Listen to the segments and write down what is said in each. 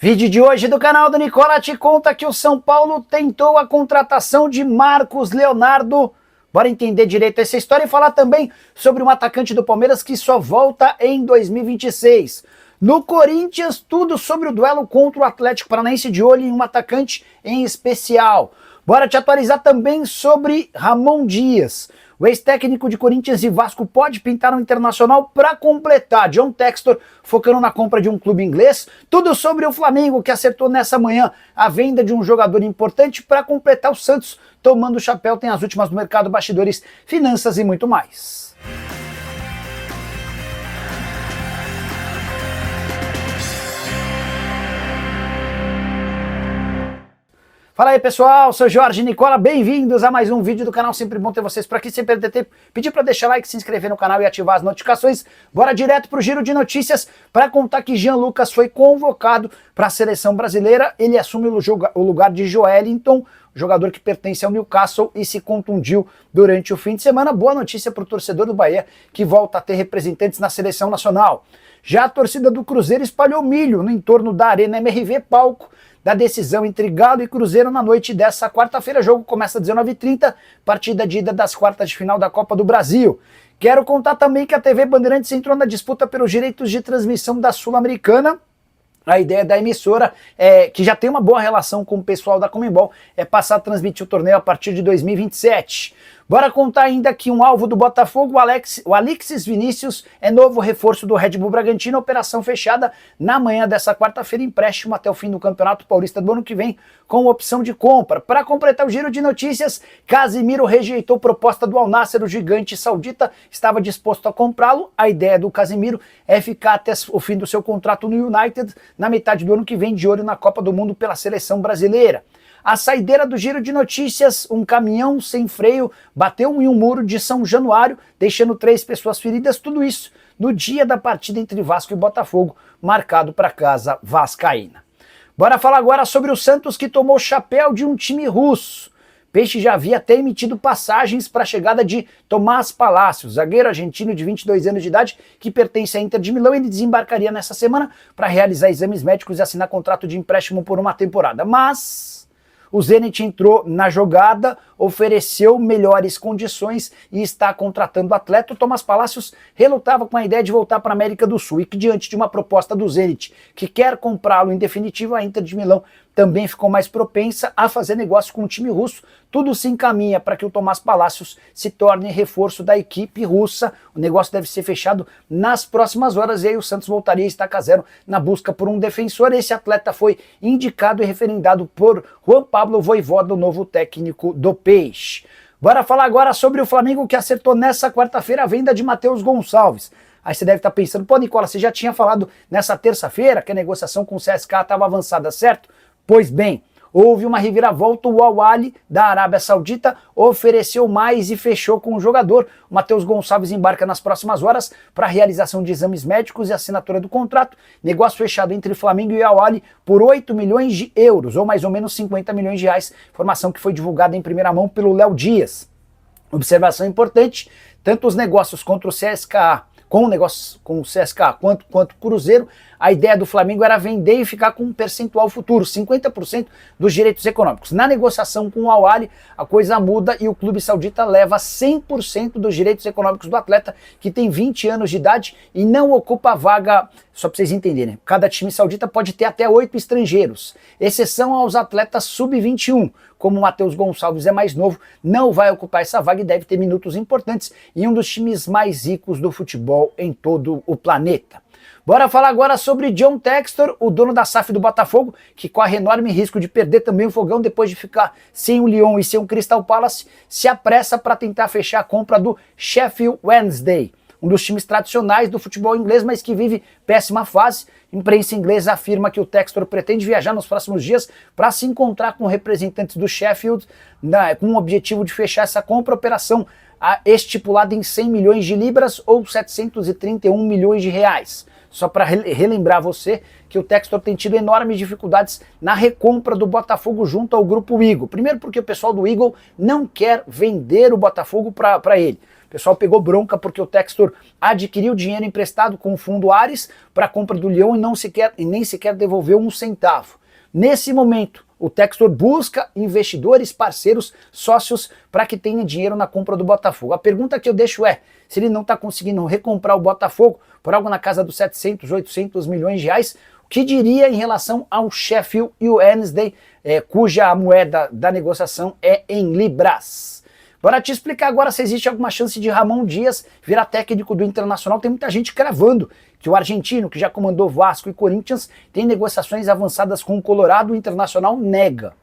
Vídeo de hoje do canal do Nicola te conta que o São Paulo tentou a contratação de Marcos Leonardo. Bora entender direito essa história e falar também sobre um atacante do Palmeiras que só volta em 2026. No Corinthians, tudo sobre o duelo contra o Atlético Paranaense, de olho em um atacante em especial. Bora te atualizar também sobre Ramon Dias. O ex-técnico de Corinthians e Vasco pode pintar um internacional para completar. John Textor focando na compra de um clube inglês. Tudo sobre o Flamengo, que acertou nessa manhã a venda de um jogador importante para completar o Santos. Tomando o chapéu, tem as últimas do mercado, bastidores, finanças e muito mais. Fala aí pessoal, sou Jorge Nicola, bem-vindos a mais um vídeo do canal, sempre bom ter vocês por aqui, sem perder tempo, pedir para deixar like, se inscrever no canal e ativar as notificações. Bora direto pro giro de notícias para contar que Jean Lucas foi convocado para a seleção brasileira. Ele assume o lugar de Joelinton, jogador que pertence ao Newcastle e se contundiu durante o fim de semana. Boa notícia para o torcedor do Bahia, que volta a ter representantes na seleção nacional. Já a torcida do Cruzeiro espalhou milho no entorno da Arena MRV, palco da decisão entre Galo e Cruzeiro na noite dessa quarta-feira. O jogo começa às 19h30, partida de ida das quartas de final da Copa do Brasil. Quero contar também que a TV Bandeirantes entrou na disputa pelos direitos de transmissão da Sul-Americana. A ideia da emissora, que já tem uma boa relação com o pessoal da Conmebol, é passar a transmitir o torneio a partir de 2027. Bora contar ainda que um alvo do Botafogo, o Alexis Vinícius, é novo reforço do Red Bull Bragantino, operação fechada na manhã dessa quarta-feira, empréstimo até o fim do Campeonato Paulista do ano que vem, com opção de compra. Para completar o giro de notícias, Casemiro rejeitou proposta do Al Nassr, o gigante saudita estava disposto a comprá-lo. A ideia do Casemiro é ficar até o fim do seu contrato no United, na metade do ano que vem, de olho na Copa do Mundo pela seleção brasileira. A saideira do giro de notícias, um caminhão sem freio bateu em um muro de São Januário, deixando 3 pessoas feridas, tudo isso no dia da partida entre Vasco e Botafogo, marcado para casa vascaína. Bora falar agora sobre o Santos, que tomou chapéu de um time russo. Peixe já havia até emitido passagens para a chegada de Tomás Palacios, zagueiro argentino de 22 anos de idade, que pertence à Inter de Milão. Ele desembarcaria nessa semana para realizar exames médicos e assinar contrato de empréstimo por uma temporada. Mas o Zenit entrou na jogada, ofereceu melhores condições e está contratando o atleta. O Tomás Palacios relutava com a ideia de voltar para a América do Sul e que, diante de uma proposta do Zenit que quer comprá-lo em definitivo, a Inter de Milão também ficou mais propensa a fazer negócio com o time russo. Tudo se encaminha para que o Tomás Palacios se torne reforço da equipe russa. O negócio deve ser fechado nas próximas horas e aí o Santos voltaria a estacar zero na busca por um defensor. Esse atleta foi indicado e referendado por Juan Pablo Vojvoda, o novo técnico do Peixe. Bora falar agora sobre o Flamengo, que acertou nessa quarta-feira a venda de Matheus Gonçalves. Aí você deve estar pensando, pô Nicola, você já tinha falado nessa terça-feira que a negociação com o CSKA estava avançada, certo? Pois bem, houve uma reviravolta. O Al Ahly da Arábia Saudita ofereceu mais e fechou com o jogador. O Matheus Gonçalves embarca nas próximas horas para a realização de exames médicos e assinatura do contrato. Negócio fechado entre Flamengo e Al Ahly por 8 milhões de euros, ou mais ou menos 50 milhões de reais. Informação que foi divulgada em primeira mão pelo Léo Dias. Observação importante, tanto os negócios contra o CSKA, com o CSKA quanto o Cruzeiro, a ideia do Flamengo era vender e ficar com um percentual futuro, 50% dos direitos econômicos. Na negociação com o Al Ahly, a coisa muda e o clube saudita leva 100% dos direitos econômicos do atleta, que tem 20 anos de idade e não ocupa a vaga. Só para vocês entenderem, cada time saudita pode ter até 8 estrangeiros, exceção aos atletas sub-21. Como o Matheus Gonçalves é mais novo, não vai ocupar essa vaga e deve ter minutos importantes em um dos times mais ricos do futebol em todo o planeta. Bora falar agora sobre John Textor, o dono da SAF do Botafogo, que corre enorme risco de perder também o Fogão depois de ficar sem o Lyon e sem o Crystal Palace, se apressa para tentar fechar a compra do Sheffield Wednesday, um dos times tradicionais do futebol inglês, mas que vive péssima fase. A imprensa inglesa afirma que o Textor pretende viajar nos próximos dias para se encontrar com representantes do Sheffield, com o objetivo de fechar essa compra, operação estipulada em 100 milhões de libras ou 731 milhões de reais. só para relembrar você que o Textor tem tido enormes dificuldades na recompra do Botafogo junto ao Grupo Eagle. Primeiro porque o pessoal do Eagle não quer vender o Botafogo para ele. O pessoal pegou bronca porque o Textor adquiriu dinheiro emprestado com o fundo Ares para a compra do Leão e nem sequer devolveu um centavo. Nesse momento, o Textor busca investidores, parceiros, sócios para que tenha dinheiro na compra do Botafogo. A pergunta que eu deixo é, se ele não está conseguindo recomprar o Botafogo por algo na casa dos 700, 800 milhões de reais, o que diria em relação ao Sheffield Wednesday, cuja moeda da negociação é em libras? Bora te explicar agora se existe alguma chance de Ramon Dias virar técnico do Internacional. Tem muita gente cravando que o argentino, que já comandou Vasco e Corinthians, tem negociações avançadas com o Colorado, o Internacional nega.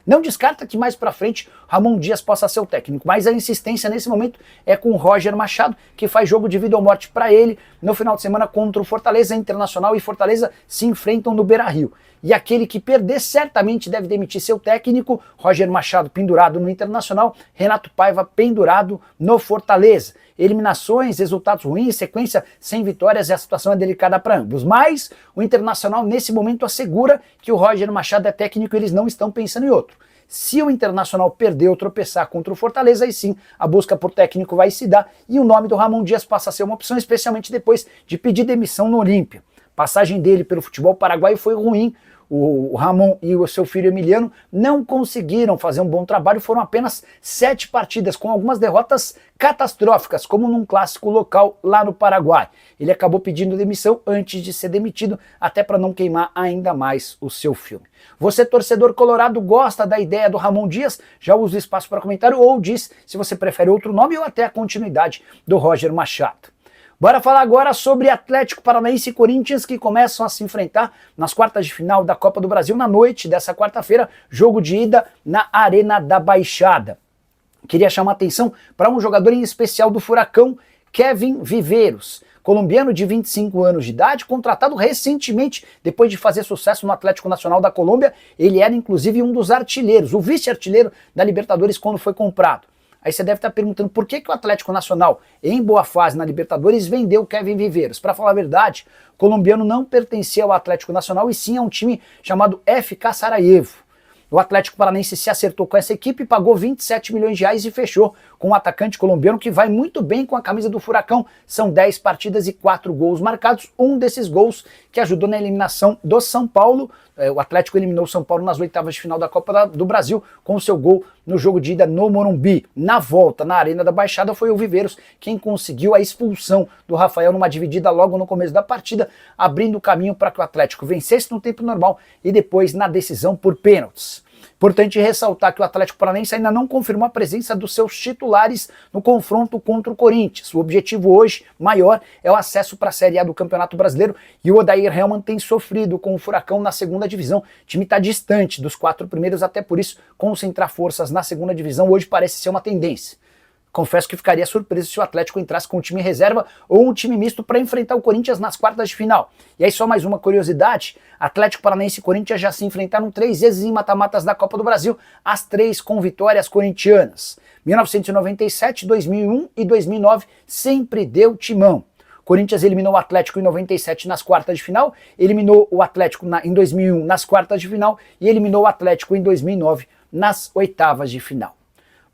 Não descarta que mais pra frente Ramon Dias possa ser o técnico, mas a insistência nesse momento é com o Roger Machado, que faz jogo de vida ou morte para ele no final de semana contra o Fortaleza. Internacional e Fortaleza se enfrentam no Beira-Rio. E aquele que perder certamente deve demitir seu técnico, Roger Machado pendurado no Internacional, Renato Paiva pendurado no Fortaleza. Eliminações, resultados ruins, sequência sem vitórias e a situação é delicada para ambos. Mas o Internacional nesse momento assegura que o Roger Machado é técnico e eles não estão pensando em outro. Se o Internacional perder ou tropeçar contra o Fortaleza, aí sim a busca por técnico vai se dar e o nome do Ramon Dias passa a ser uma opção, especialmente depois de pedir demissão no Olímpia. A passagem dele pelo futebol paraguaio foi ruim. O Ramon e o seu filho Emiliano não conseguiram fazer um bom trabalho, foram apenas 7 partidas, com algumas derrotas catastróficas, como num clássico local lá no Paraguai. Ele acabou pedindo demissão antes de ser demitido, até para não queimar ainda mais o seu filme. Você, torcedor colorado, gosta da ideia do Ramon Dias? Já usa o espaço para comentário ou diz se você prefere outro nome ou até a continuidade do Roger Machado. Bora falar agora sobre Atlético Paranaense e Corinthians, que começam a se enfrentar nas quartas de final da Copa do Brasil na noite dessa quarta-feira, jogo de ida na Arena da Baixada. Queria chamar a atenção para um jogador em especial do Furacão, Kevin Viveiros, colombiano de 25 anos de idade, contratado recentemente depois de fazer sucesso no Atlético Nacional da Colômbia. Ele era inclusive um dos artilheiros, o vice-artilheiro da Libertadores quando foi comprado. Aí você deve estar perguntando por que o Atlético Nacional, em boa fase na Libertadores, vendeu o Kevin Viveiros. Para falar a verdade, o colombiano não pertencia ao Atlético Nacional e sim a um time chamado FK Sarajevo. O Atlético Paranaense se acertou com essa equipe, pagou 27 milhões de reais e fechou com um atacante colombiano que vai muito bem com a camisa do Furacão. São 10 partidas e 4 gols marcados, um desses gols que ajudou na eliminação do São Paulo. O Atlético eliminou o São Paulo nas oitavas de final da Copa do Brasil com o seu gol no jogo de ida no Morumbi. Na volta, na Arena da Baixada, foi o Viveiros quem conseguiu a expulsão do Rafael numa dividida logo no começo da partida, abrindo o caminho para que o Atlético vencesse no tempo normal e depois na decisão por pênaltis. Importante ressaltar que o Atlético Paranaense ainda não confirmou a presença dos seus titulares no confronto contra o Corinthians. O objetivo hoje, maior, é o acesso para a Série A do Campeonato Brasileiro e o Odair Hellmann tem sofrido com o Furacão na segunda divisão. O time está distante dos 4 primeiros, até por isso concentrar forças na segunda divisão hoje parece ser uma tendência. Confesso que ficaria surpreso se o Atlético entrasse com um time reserva ou um time misto para enfrentar o Corinthians nas quartas de final. E aí só mais uma curiosidade, Atlético Paranaense e Corinthians já se enfrentaram 3 vezes em mata-matas da Copa do Brasil, as 3 com vitórias corintianas. 1997, 2001 e 2009 sempre deu timão. Corinthians eliminou o Atlético em 97 nas quartas de final, eliminou o Atlético em 2001 nas quartas de final e eliminou o Atlético em 2009 nas oitavas de final.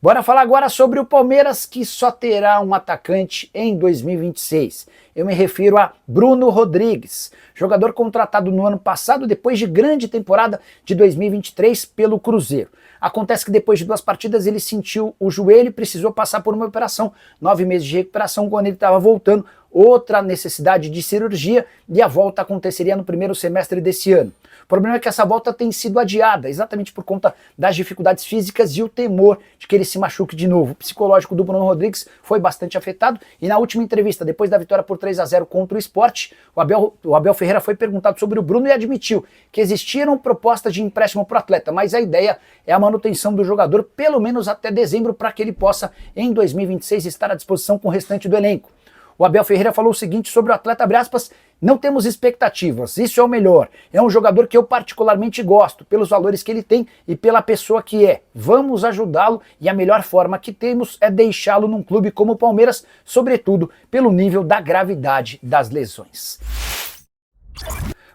Bora falar agora sobre o Palmeiras, que só terá um atacante em 2026. Eu me refiro a Bruno Rodrigues, jogador contratado no ano passado depois de grande temporada de 2023 pelo Cruzeiro. Acontece que depois de 2 partidas ele sentiu o joelho e precisou passar por uma operação, 9 meses de recuperação. Quando ele estava voltando, outra necessidade de cirurgia e a volta aconteceria no primeiro semestre desse ano. O problema é que essa volta tem sido adiada, exatamente por conta das dificuldades físicas e o temor de que ele se machuque de novo. O psicológico do Bruno Rodrigues foi bastante afetado e na última entrevista, depois da vitória por 3-0 contra o Sport, o Abel Ferreira foi perguntado sobre o Bruno e admitiu que existiram propostas de empréstimo para o atleta, mas a ideia é a manutenção do jogador pelo menos até dezembro para que ele possa, em 2026, estar à disposição com o restante do elenco. O Abel Ferreira falou o seguinte sobre o atleta, abre aspas, não temos expectativas, isso é o melhor. É um jogador que eu particularmente gosto, pelos valores que ele tem e pela pessoa que é. Vamos ajudá-lo e a melhor forma que temos é deixá-lo num clube como o Palmeiras, sobretudo pelo nível da gravidade das lesões.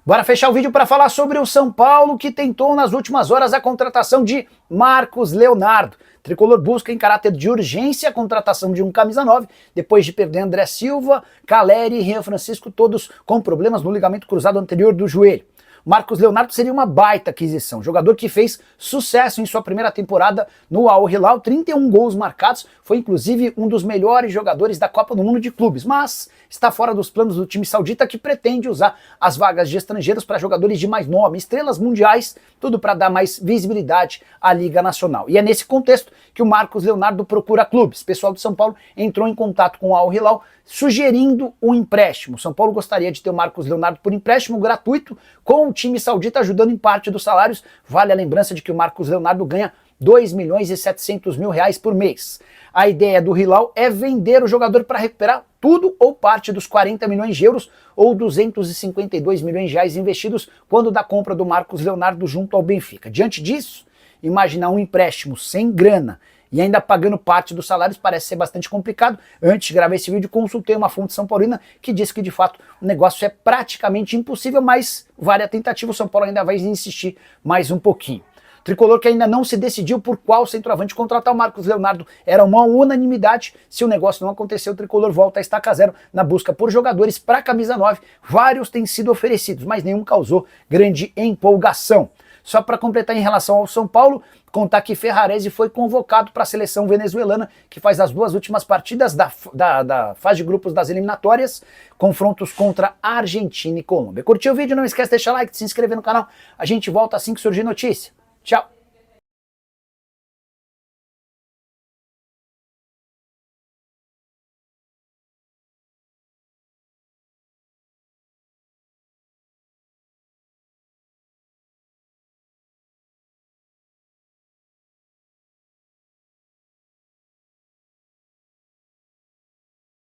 Bora fechar o vídeo para falar sobre o São Paulo, que tentou nas últimas horas a contratação de Marcos Leonardo. Tricolor busca em caráter de urgência a contratação de um camisa 9, depois de perder André Silva, Caleri e Rian Francisco, todos com problemas no ligamento cruzado anterior do joelho. Marcos Leonardo seria uma baita aquisição, jogador que fez sucesso em sua primeira temporada no Al Hilal, 31 gols marcados, foi inclusive um dos melhores jogadores da Copa do Mundo de clubes, mas está fora dos planos do time saudita, que pretende usar as vagas de estrangeiros para jogadores de mais nome, estrelas mundiais, tudo para dar mais visibilidade à Liga Nacional. E é nesse contexto que o Marcos Leonardo procura clubes. O pessoal do São Paulo entrou em contato com o Al Hilal sugerindo um empréstimo. São Paulo gostaria de ter o Marcos Leonardo por empréstimo gratuito, com o time saudita ajudando em parte dos salários. Vale a lembrança de que o Marcos Leonardo ganha 2.700.000 reais por mês. A ideia do Hilal é vender o jogador para recuperar tudo ou parte dos 40 milhões de euros ou 252 milhões de reais investidos quando da compra do Marcos Leonardo junto ao Benfica. Diante disso, imaginar um empréstimo sem grana e ainda pagando parte dos salários parece ser bastante complicado. Antes de gravar esse vídeo, consultei uma fonte são paulina que disse que de fato o negócio é praticamente impossível, mas vale a tentativa. O São Paulo ainda vai insistir mais um pouquinho. Tricolor que ainda não se decidiu por qual centroavante contratar o Marcos Leonardo. Era uma unanimidade. Se o negócio não aconteceu, o Tricolor volta a estaca zero na busca por jogadores para a camisa 9. Vários têm sido oferecidos, mas nenhum causou grande empolgação. Só para completar em relação ao São Paulo, contar que Ferrarese foi convocado para a seleção venezuelana, que faz as duas últimas partidas da fase de grupos das eliminatórias, confrontos contra Argentina e Colômbia. Curtiu o vídeo? Não esquece de deixar like, de se inscrever no canal. A gente volta assim que surgir notícia. Tchau!